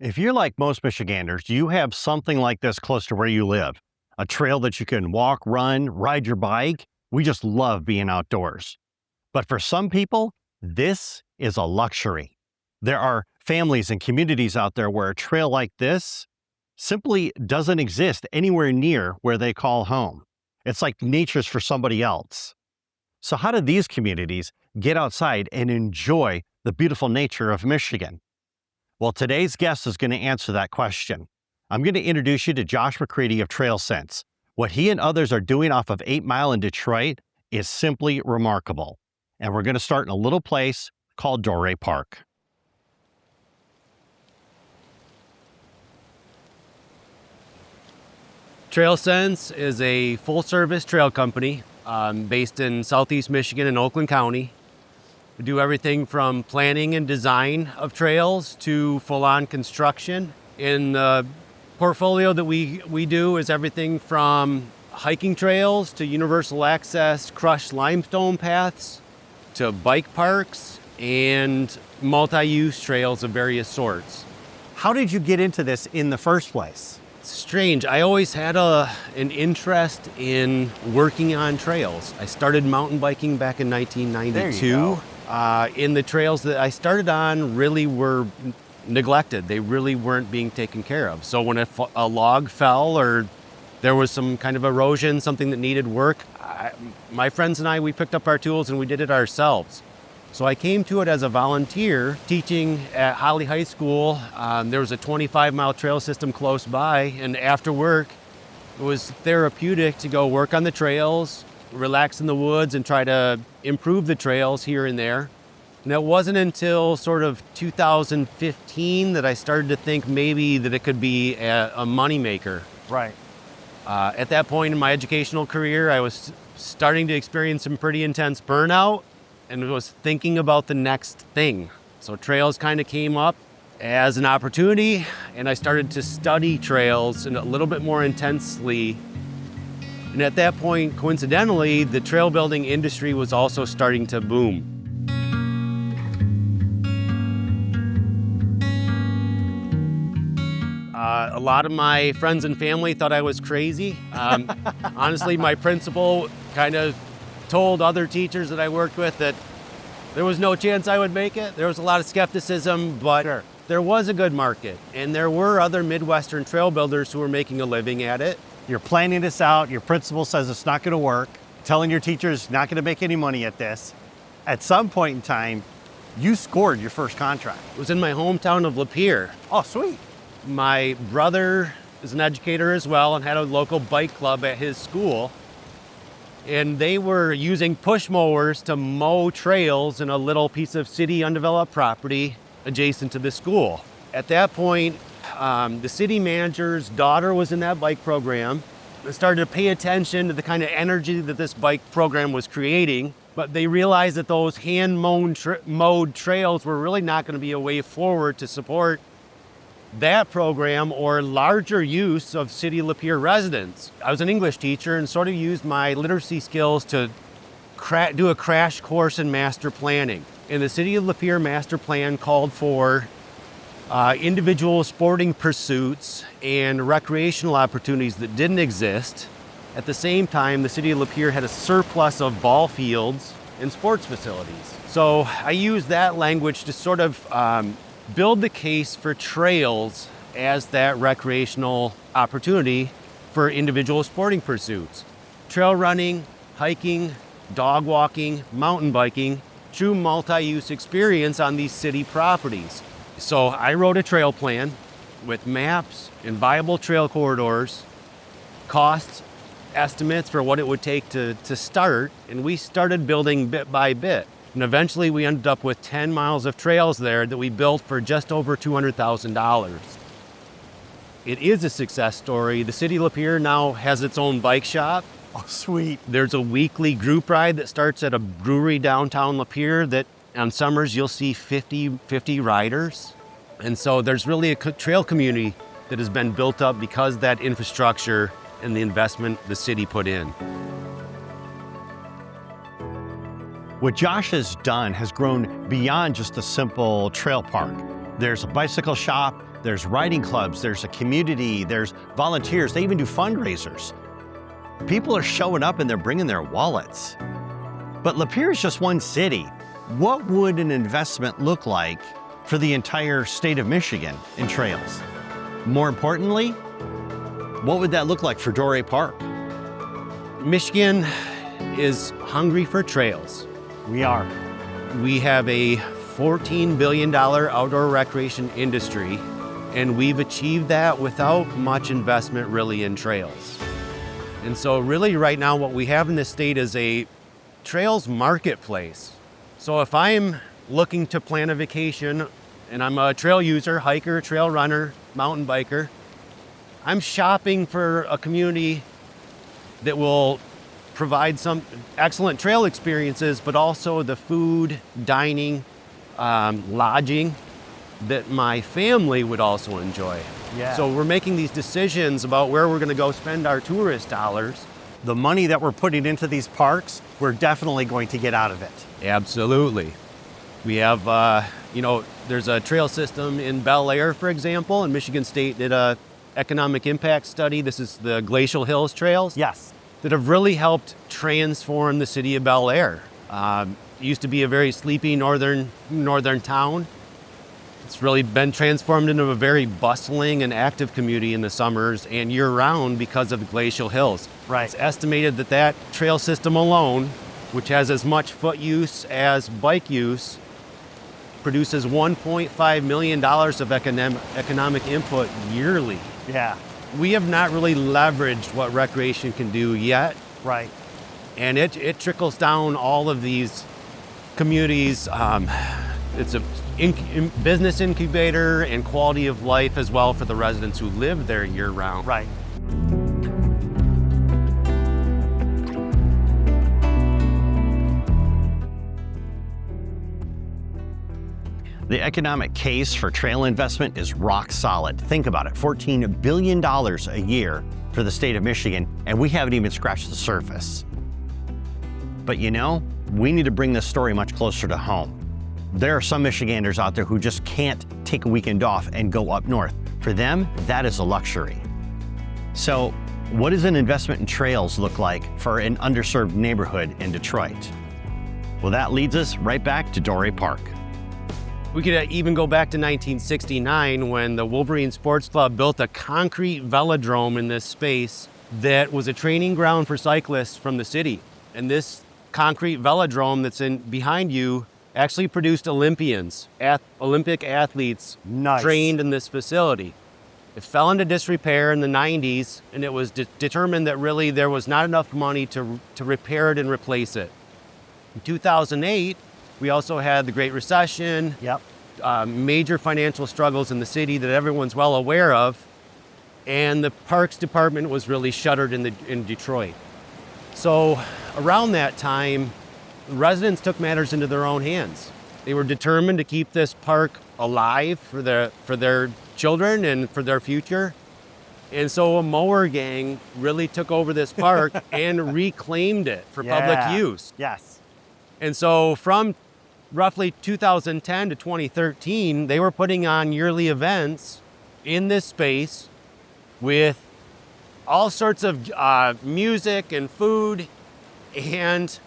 If you're like most Michiganders, you have something like this close to where you live. A trail that you can walk, run, ride your bike. We just love being outdoors. But for some people, this is a luxury. There are families and communities out there where a trail like this simply doesn't exist anywhere near where they call home. It's like nature's for somebody else. So how do these communities get outside and enjoy the beautiful nature of Michigan? Well, today's guest is going to answer that question. I'm going to introduce you to Josh McCreedy of Trail Sense. What he and others are doing off of 8 Mile in Detroit is simply remarkable. And we're going to start in a little place called Dorais Park. Trail Sense is a full-service trail company based in southeast Michigan in Oakland County. We do everything from planning and design of trails to full-on construction. In the portfolio that we do is everything from hiking trails to universal access crushed limestone paths to bike parks and multi-use trails of various sorts. How did you get into this in the first place? It's strange. I always had an interest in working on trails. I started mountain biking back in 1992. There you go. And the trails that I started on really were neglected. They really weren't being taken care of. So when a log fell or there was some kind of erosion, something that needed work, my friends and I, we picked up our tools and we did it ourselves. So I came to it as a volunteer teaching at Holly High School. There was a 25-mile trail system close by, and after work, it was therapeutic to go work on the trails, relax in the woods, and try to improve the trails here and there. And it wasn't until sort of 2015 that I started to think maybe that it could be a moneymaker. Right. At that point in my educational career, I was starting to experience some pretty intense burnout and was thinking about the next thing. So trails kind of came up as an opportunity, and I started to study trails a little bit more intensely. And at that point, coincidentally, the trail building industry was also starting to boom. A lot of my friends and family thought I was crazy. Honestly, my principal kind of told other teachers that I worked with that there was no chance I would make it. There was a lot of skepticism, but Sure. There was a good market. And there were other Midwestern trail builders who were making a living at it. You're planning this out. Your principal says it's not going to work. Telling your teachers not going to make any money at this. At some point in time, you scored your first contract. It was in my hometown of Lapeer. Oh, sweet. My brother is an educator as well and had a local bike club at his school. And they were using push mowers to mow trails in a little piece of city undeveloped property adjacent to the school. At that point, the city manager's daughter was in that bike program and started to pay attention to the kind of energy that this bike program was creating. But they realized that those hand-mowed trails were really not going to be a way forward to support that program or larger use of City of Lapeer residents. I was an English teacher and sort of used my literacy skills to do a crash course in master planning. And the City of Lapeer master plan called for individual sporting pursuits and recreational opportunities that didn't exist. At the same time, the City of Lapeer had a surplus of ball fields and sports facilities. So I used that language to sort of build the case for trails as that recreational opportunity for individual sporting pursuits. Trail running, hiking, dog walking, mountain biking, true multi-use experience on these city properties. So I wrote a trail plan with maps and viable trail corridors, cost estimates for what it would take to start, and we started building bit by bit. And eventually we ended up with 10 miles of trails there that we built for just over $200,000. It is a success story. The City of Lapeer now has its own bike shop. Oh, sweet. There's a weekly group ride that starts at a brewery downtown Lapeer that on summers you'll see 50 riders. And so there's really a trail community that has been built up because of that infrastructure and the investment the city put in. What Josh has done has grown beyond just a simple trail park. There's a bicycle shop, there's riding clubs, there's a community, there's volunteers, they even do fundraisers. People are showing up and they're bringing their wallets. But Lapeer is just one city. What would an investment look like for the entire state of Michigan in trails? More importantly, what would that look like for Dorais Park? Michigan is hungry for trails. We are. We have a $14 billion outdoor recreation industry, and we've achieved that without much investment really in trails. And so really right now what we have in this state is a trails marketplace. So if I'm looking to plan a vacation and I'm a trail user, hiker, trail runner, mountain biker, I'm shopping for a community that will provide some excellent trail experiences, but also the food, dining, lodging that my family would also enjoy. Yeah. So we're making these decisions about where we're going to go spend our tourist dollars. The money that we're putting into these parks, we're definitely going to get out of it. Absolutely. We have, there's a trail system in Bel Air, for example, and Michigan State did a economic impact study. This is the Glacial Hills trails. Yes. That have really helped transform the city of Bel Air. It used to be a very sleepy northern town. It's really been transformed into a very bustling and active community in the summers and year-round because of the Glacial Hills. Right. It's estimated that that trail system alone, which has as much foot use as bike use, produces $1.5 million of economic input yearly. Yeah. We have not really leveraged what recreation can do yet. Right. And it trickles down all of these communities. It's a business incubator and quality of life as well for the residents who live there year round. Right. The economic case for trail investment is rock solid. Think about it, $14 billion a year for the state of Michigan, and we haven't even scratched the surface. But you know, we need to bring this story much closer to home. There are some Michiganders out there who just can't take a weekend off and go up north. For them, that is a luxury. So what does an investment in trails look like for an underserved neighborhood in Detroit? Well, that leads us right back to Dorais Park. We could even go back to 1969 when the Wolverine Sports Club built a concrete velodrome in this space that was a training ground for cyclists from the city. And this concrete velodrome that's behind you actually produced Olympians, Olympic athletes. Nice. Trained in this facility. It fell into disrepair in the 90s, and it was determined that really there was not enough money to repair it and replace it. In 2008, we also had the Great Recession, major financial struggles in the city that everyone's well aware of, and the Parks Department was really shuttered in Detroit. So around that time, residents took matters into their own hands. They were determined to keep this park alive for their children and for their future. And so a mower gang really took over this park and reclaimed it for public use. Yes. And so from roughly 2010 to 2013, they were putting on yearly events in this space with all sorts of music and food and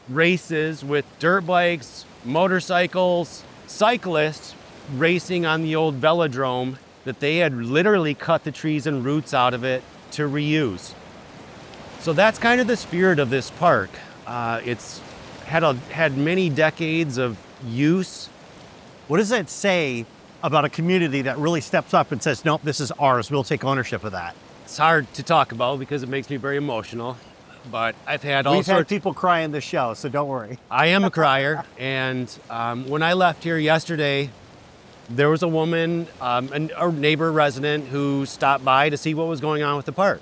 races with dirt bikes, motorcycles, cyclists racing on the old velodrome that they had literally cut the trees and roots out of it to reuse. So that's kind of the spirit of this park. It's had many decades of use. What does that say about a community that really steps up and says, nope, this is ours, we'll take ownership of that? It's hard to talk about because it makes me very emotional, but I've had all We've sorts. had people cry in the show, so don't worry. I am a crier, and when I left here yesterday, there was a woman, a neighbor resident, who stopped by to see what was going on with the park.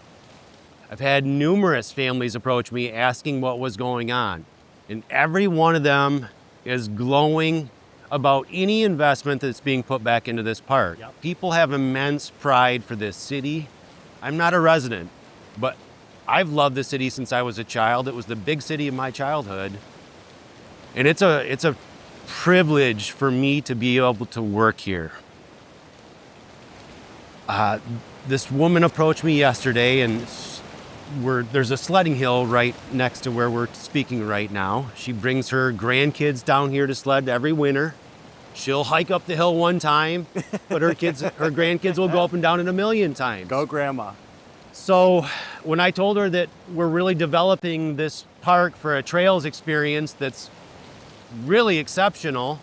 I've had numerous families approach me asking what was going on, and every one of them is glowing about any investment that's being put back into this park. Yep. People have immense pride for this city. I'm not a resident, but I've loved the city since I was a child. It was the big city of my childhood. And it's a privilege for me to be able to work here. This woman approached me yesterday, and there's a sledding hill right next to where we're speaking right now. She brings her grandkids down here to sled every winter. She'll hike up the hill one time, but her grandkids will go up and down it a million times. Go grandma. So when I told her that we're really developing this park for a trails experience that's really exceptional,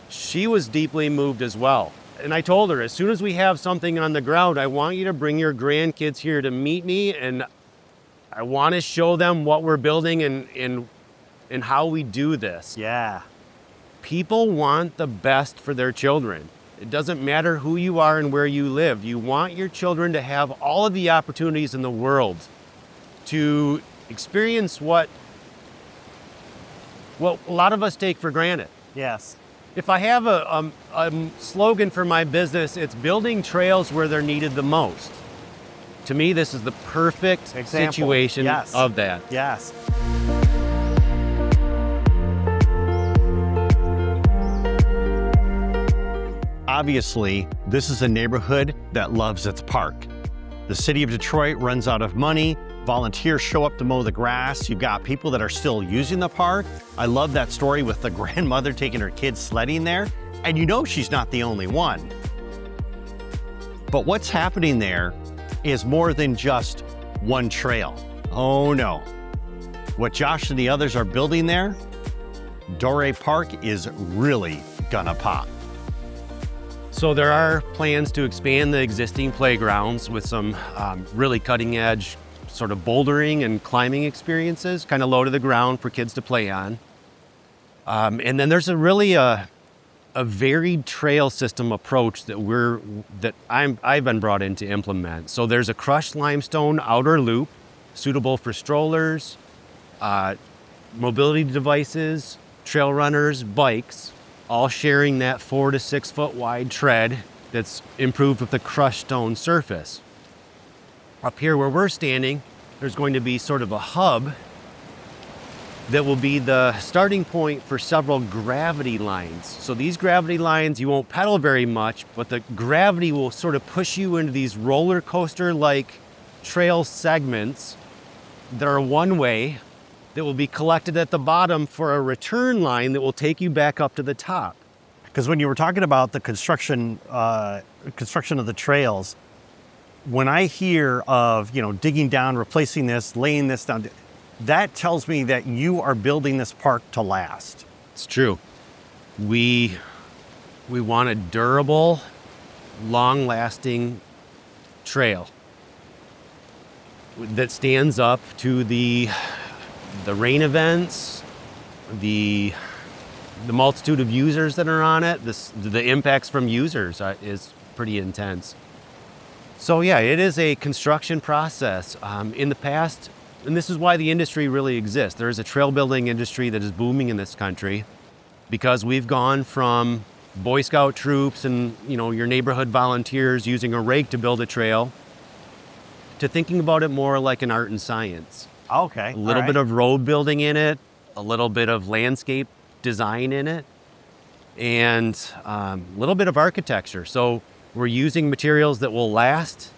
she was deeply moved as well. And I told her, as soon as we have something on the ground, I want you to bring your grandkids here to meet me, and I want to show them what we're building and how we do this. Yeah. People want the best for their children. It doesn't matter who you are and where you live. You want your children to have all of the opportunities in the world to experience what a lot of us take for granted. Yes. If I have a slogan for my business, it's building trails where they're needed the most. To me, this is the perfect Example. situation Yes. of that. Yes. Obviously, this is a neighborhood that loves its park. The city of Detroit runs out of money. Volunteers show up to mow the grass. You've got people that are still using the park. I love that story with the grandmother taking her kids sledding there. And you know she's not the only one. But what's happening there is more than just one trail. Oh no. What Josh and the others are building there, Dorais Park is really gonna pop. So there are plans to expand the existing playgrounds with some really cutting edge sort of bouldering and climbing experiences, kind of low to the ground for kids to play on. And then there's a varied trail system approach that I've been brought in to implement. So there's a crushed limestone outer loop suitable for strollers, mobility devices, trail runners, bikes, all sharing that 4 to 6 foot wide tread that's improved with the crushed stone surface. Up here where we're standing, there's going to be sort of a hub that will be the starting point for several gravity lines. So these gravity lines, you won't pedal very much, but the gravity will sort of push you into these roller coaster-like trail segments that are one way, that will be collected at the bottom for a return line that will take you back up to the top. Because when you were talking about the construction of the trails, when I hear of, digging down, replacing this, laying this down, that tells me that you are building this park to last. It's true. We want a durable, long-lasting trail that stands up to the rain events, the multitude of users that are on it. The impacts from users is pretty intense. So yeah, it is a construction process. In the past, and this is why the industry really exists, there is a trail building industry that is booming in this country because we've gone from Boy Scout troops and your neighborhood volunteers using a rake to build a trail to thinking about it more like an art and science. Okay. A little bit of road building in it, a little bit of landscape design in it, and a little bit of architecture. So we're using materials that will last,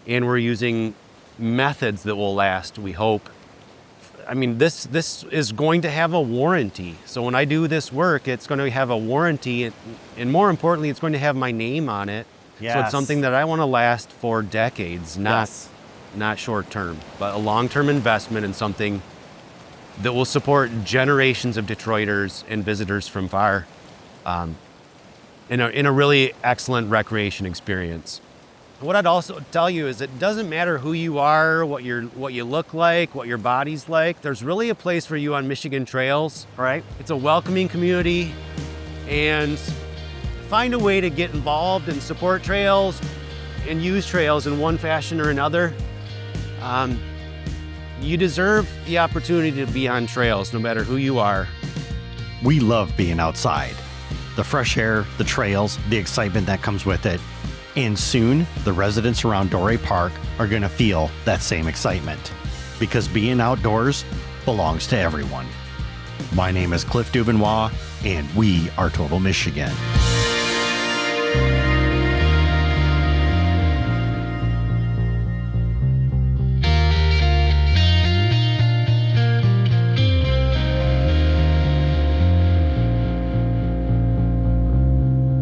and we're using methods that will last, we hope. I mean, this is going to have a warranty. So when I do this work, it's going to have a warranty, and more importantly, it's going to have my name on it. Yes. So it's something that I want to last for decades, not short term, but a long-term investment in something that will support generations of Detroiters and visitors from far in a really excellent recreation experience. What I'd also tell you is it doesn't matter who you are, what you look like, what your body's like. There's really a place for you on Michigan trails. Right. It's a welcoming community, and find a way to get involved and support trails and use trails in one fashion or another. You deserve the opportunity to be on trails, no matter who you are. We love being outside. The fresh air, the trails, the excitement that comes with it. And soon, the residents around Dorais Park are going to feel that same excitement. Because being outdoors belongs to everyone. My name is Cliff Dubenois, and we are Total Michigan.